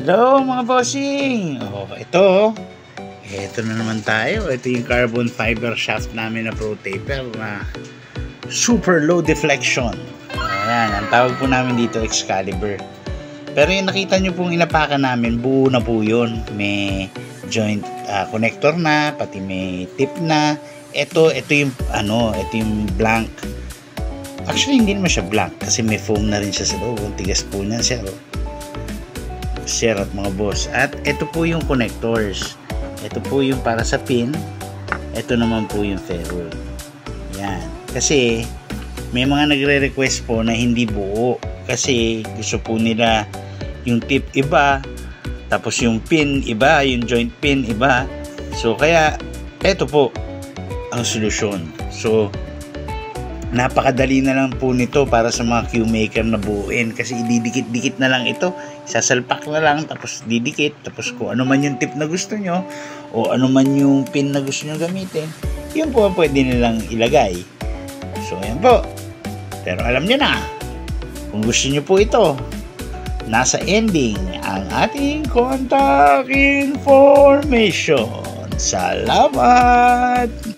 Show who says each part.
Speaker 1: Hello mga bossing! Ito na naman tayo. Ito yung carbon fiber shaft namin na pro taper na super low deflection. Ayan, ang tawag po namin dito Excalibur. Pero yung nakita nyo pong inapakan namin, buo na po yun. May joint connector na, pati may tip na. Ito yung blank. Actually, hindi naman siya blank kasi may foam na rin siya sa loob. Ang tigas po niyan siya. Sir at mga boss. At ito po yung connectors. Ito po yung para sa pin. Ito naman po yung ferrule. Yan. Kasi may mga nagre-request po na hindi buo. Kasi gusto po nila yung tip iba. Tapos yung pin iba. Yung joint pin iba. So kaya ito po ang solusyon. So napakadali na lang po nito para sa mga cue maker na buuin kasi ididikit-dikit na lang ito, sasalpak na lang tapos didikit, tapos kung ano man yung tip na gusto nyo o ano man yung pin na gusto nyo gamitin, yun po pwede nilang ilagay. So ayan po, pero alam nyo na, kung gusto nyo po ito, nasa ending ang ating contact information. Salamat!